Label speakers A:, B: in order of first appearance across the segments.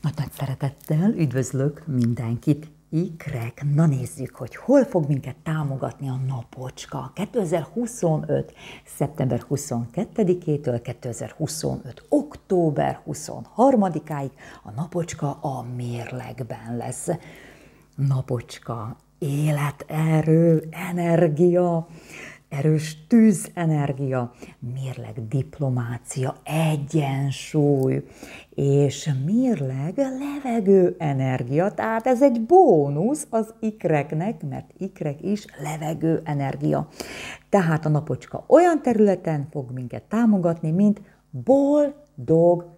A: Nagy szeretettel üdvözlök mindenkit. Ikrek, na nézzük, hogy hol fog minket támogatni a napocska. 2025. szeptember 22-től 2025. október 23-áig a napocska a mérlegben lesz. Napocska, életerő, energia, erős tűzenergia, mérleg diplomácia, egyensúly, és mérleg levegő energia, tehát ez egy bónusz az ikreknek, mert ikrek is levegő energia. Tehát a napocska olyan területen fog minket támogatni, mint boldogság.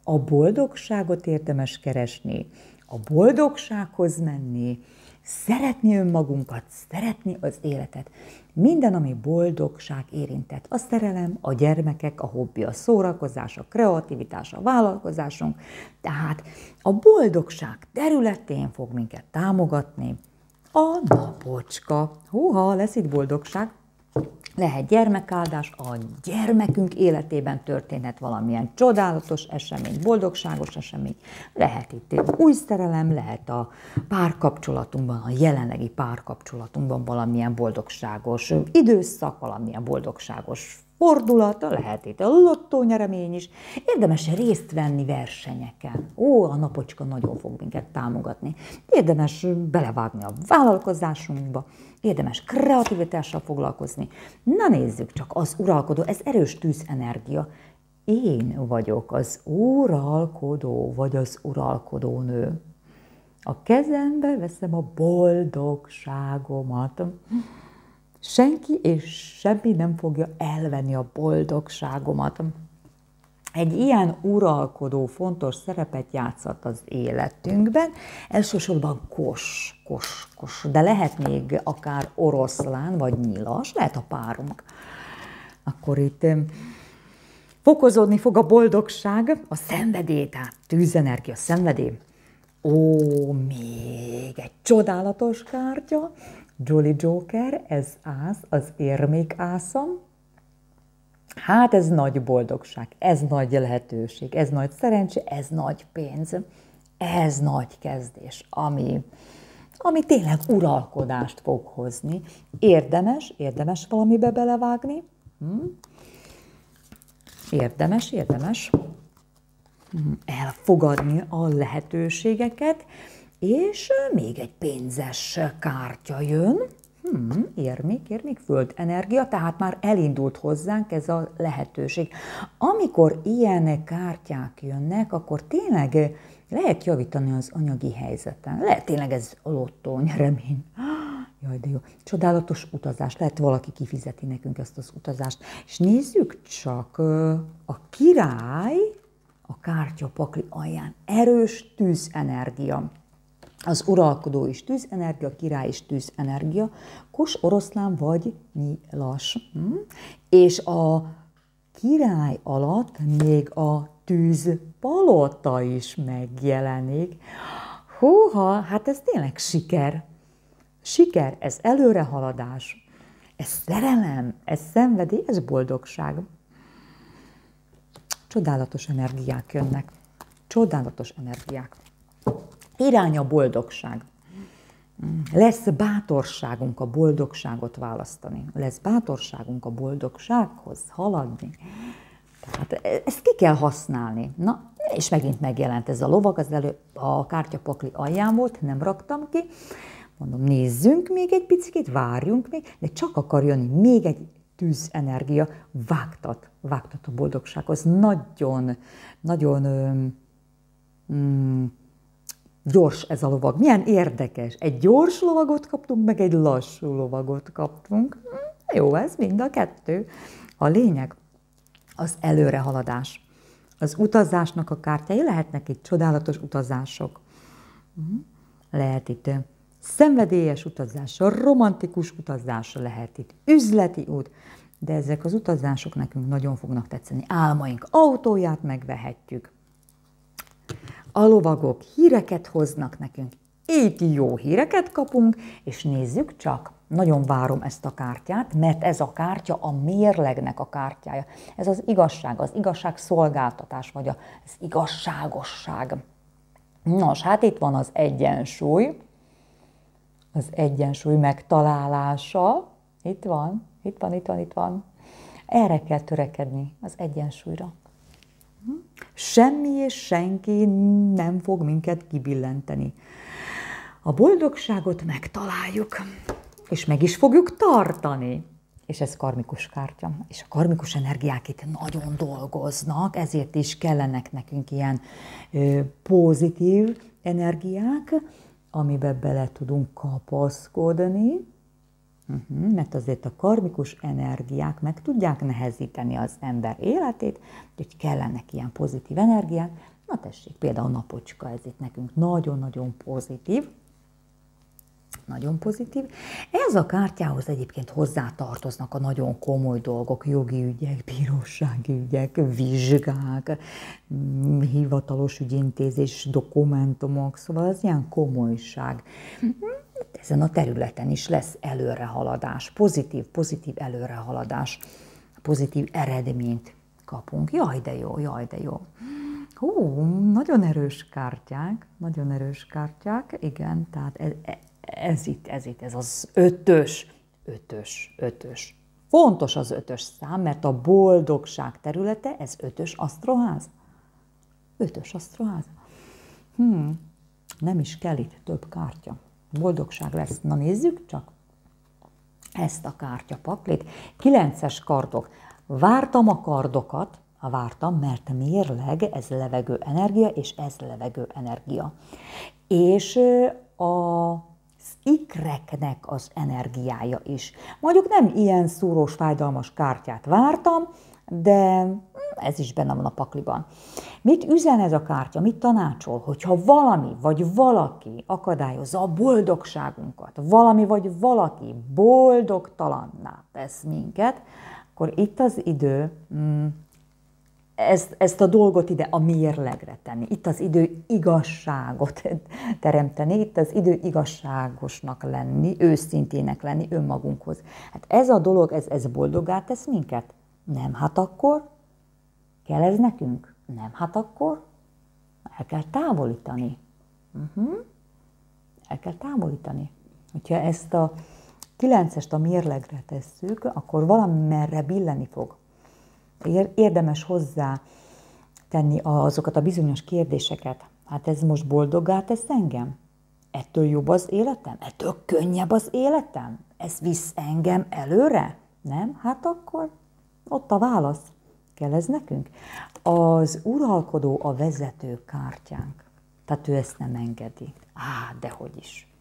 A: A boldogságot érdemes keresni, a boldogsághoz menni, szeretni önmagunkat, szeretni az életet. Minden, ami boldogság érintett. A szerelem, a gyermekek, a hobbi, a szórakozás, a kreativitás, a vállalkozásunk. Tehát a boldogság területén fog minket támogatni a napocska. Húha, lesz itt boldogság. Lehet gyermekáldás, a gyermekünk életében történhet valamilyen csodálatos esemény, boldogságos esemény. Lehet itt új szerelem, lehet a párkapcsolatunkban, a jelenlegi párkapcsolatunkban valamilyen boldogságos időszak, valamilyen boldogságos fordulat, lehet itt a lottónyeremény is. Érdemes részt venni versenyeken. A napocska nagyon fog minket támogatni. Érdemes belevágni a vállalkozásunkba, érdemes kreativitással foglalkozni. Na nézzük csak, az uralkodó, ez erős tűzenergia. Én vagyok az uralkodó, vagy az uralkodónő. A kezembe veszem a boldogságomat. Senki és semmi nem fogja elvenni a boldogságomat. Egy ilyen uralkodó fontos szerepet játszhat az életünkben, elsősorban kos, de lehet még akár oroszlán vagy nyilas, lehet a párunk. Akkor itt fokozódni fog a boldogság, a szenvedély, tehát tűzenergia, szenvedély. Még egy csodálatos kártya, Jolly Joker, ez ász, az érmékászom. Hát ez nagy boldogság, ez nagy lehetőség, ez nagy szerencsé, ez nagy pénz, ez nagy kezdés, ami tényleg uralkodást fog hozni. Érdemes valamibe belevágni. Érdemes elfogadni a lehetőségeket, és még egy pénzes kártya jön. Érmék, földenergia, tehát már elindult hozzánk ez a lehetőség. Amikor ilyen kártyák jönnek, akkor tényleg lehet javítani az anyagi helyzeten. Lehet tényleg ez a lottónyeremény. Jaj, de jó. Csodálatos utazás. Lehet valaki kifizeti nekünk ezt az utazást. És nézzük csak, a király a kártyapakli alján erős tűzenergia. Az uralkodó is tűzenergia, a király is tűzenergia, kos, oroszlán vagy nyilas. És a király alatt még a tűzpalota is megjelenik. Húha, hát ez tényleg siker. Siker, ez előrehaladás, ez szerelem, ez szenvedély, ez boldogság. Csodálatos energiák jönnek. Csodálatos energiák. Irány a boldogság. Lesz bátorságunk a boldogságot választani. Lesz bátorságunk a boldogsághoz haladni. Tehát ezt ki kell használni. Na, és megint megjelent ez a lovag, az a kártyapakli alján volt, nem raktam ki. Mondom, nézzünk még egy picit, várjunk még, de csak akar jönni még egy tűzenergia, vágtat a boldogsághoz. Nagyon gyors ez a lovag. Milyen érdekes. Egy gyors lovagot kaptunk, meg egy lassú lovagot kaptunk. Jó, ez mind a kettő. A lényeg az előrehaladás. Az utazásnak a kártyái, lehetnek itt csodálatos utazások. Lehet itt szenvedélyes utazás, romantikus utazás, lehet itt üzleti út, de ezek az utazások nekünk nagyon fognak tetszeni. Álmaink autóját megvehetjük. A lovagok híreket hoznak nekünk, Itt jó híreket kapunk, és nézzük csak, nagyon várom ezt a kártyát, mert ez a kártya a mérlegnek a kártyája. Ez az igazságszolgáltatás, vagy az igazságosság. Nos, hát itt van az egyensúly megtalálása. Itt van. Erre kell törekedni, az egyensúlyra. Semmi és senki nem fog minket kibillenteni. A boldogságot megtaláljuk, és meg is fogjuk tartani. És ez karmikus kártya. És a karmikus energiák itt nagyon dolgoznak, ezért is kellenek nekünk ilyen pozitív energiák, amiben bele tudunk kapaszkodni, mert azért a karmikus energiák meg tudják nehezíteni az ember életét, úgyhogy kellenek ilyen pozitív energiák. Na tessék, például a napocska, ez itt nekünk nagyon-nagyon pozitív. Nagyon pozitív. Ez a kártyához egyébként hozzátartoznak a nagyon komoly dolgok, jogi ügyek, bírósági ügyek, vizsgák, hivatalos ügyintézés, dokumentumok, szóval az ilyen komolyság. Ezen a területen is lesz előrehaladás, pozitív előrehaladás, pozitív eredményt kapunk. Jaj, de jó. Hú, nagyon erős kártyák, igen, tehát ez az ötös. Fontos az 5-ös szám, mert a boldogság területe, ez 5-ös asztroház. Nem is kell itt több kártya. Boldogság lesz. Na nézzük csak ezt a kártyapaklit. 9-es kardok. Vártam a kardokat, mert mérleg, ez levegő energia, és ez levegő energia. És az ikreknek az energiája is. Mondjuk nem ilyen szúrós, fájdalmas kártyát vártam, de ez is benne van a pakliban. Mit üzen ez a kártya? Mit tanácsol? Hogyha valami vagy valaki akadályozza a boldogságunkat, valami vagy valaki boldogtalanná tesz minket, akkor itt az idő ezt a dolgot ide a mérlegre tenni. Itt az idő igazságot teremteni, itt az idő igazságosnak lenni, őszintének lenni önmagunkhoz. Hát ez a dolog, ez boldoggá tesz minket? Nem, hát akkor kell ez nekünk? Nem, hát akkor el kell távolítani. El kell távolítani. Hogyha ezt a 9-est a mérlegre tesszük, akkor valamerre billeni fog. Érdemes hozzá tenni azokat a bizonyos kérdéseket. Hát ez most boldoggá tesz engem? Ettől jobb az életem? Ettől könnyebb az életem? Ez visz engem előre? Nem? Hát akkor ott a válasz. Kell ez nekünk? Az uralkodó a vezető kártyánk. Tehát ő ezt nem engedi. Dehogy is.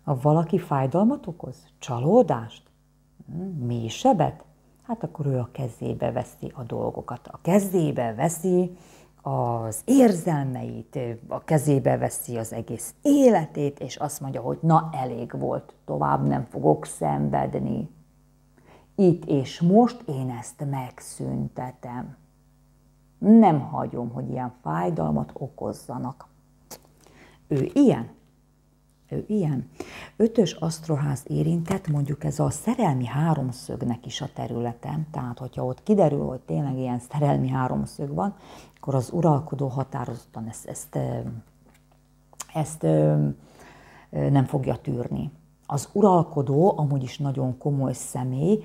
A: Ha valaki fájdalmat okoz? Csalódást? Mélysebet? Hát akkor ő a kezébe veszi a dolgokat. A kezébe veszi az érzelmeit, a kezébe veszi az egész életét, és azt mondja, hogy na elég volt, tovább nem fogok szenvedni. Itt és most én ezt megszüntetem. Nem hagyom, hogy ilyen fájdalmat okozzanak. Ő ilyen. 5-ös asztroház érintett, mondjuk ez a szerelmi háromszögnek is a területen, tehát hogyha ott kiderül, hogy tényleg ilyen szerelmi háromszög van, akkor az uralkodó határozottan ezt nem fogja tűrni. Az uralkodó amúgy is nagyon komoly személy,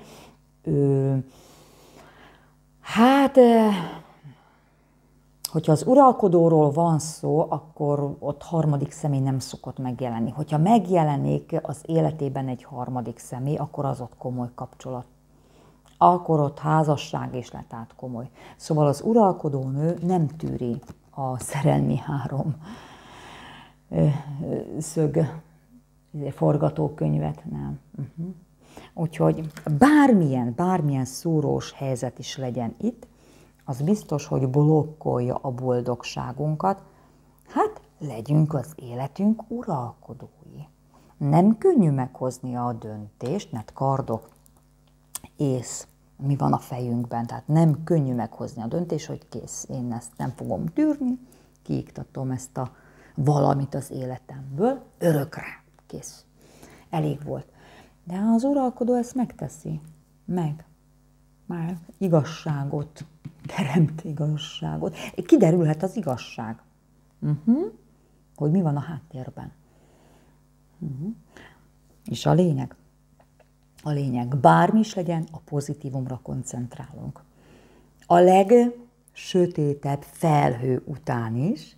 A: hogyha az uralkodóról van szó, akkor ott harmadik személy nem szokott megjelenni. Hogyha megjelenik az életében egy harmadik személy, akkor az ott komoly kapcsolat. Akkor ott házasság is lett át komoly. Szóval az uralkodónő nem tűri a szerelmi három szög forgatókönyvet, nem. Úgyhogy bármilyen szúrós helyzet is legyen itt, az biztos, hogy blokkolja a boldogságunkat. Hát legyünk az életünk uralkodói. Nem könnyű meghozni a döntést, mert kardok, ész, mi van a fejünkben, tehát nem könnyű meghozni a döntést, hogy kész, én ezt nem fogom tűrni, kiiktatom ezt a valamit az életemből, örökre, kész. Elég volt. De az uralkodó ezt megteszi. Már igazságot teremt, igazságot. Kiderülhet az igazság. Hogy mi van a háttérben. És a lényeg, bármi is legyen, a pozitívumra koncentrálunk. A legsötétebb felhő után is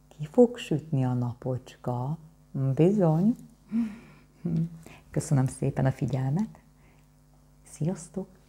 A: ki fog sütni a napocska. Bizony. Köszönöm szépen a figyelmet. Sziasztok!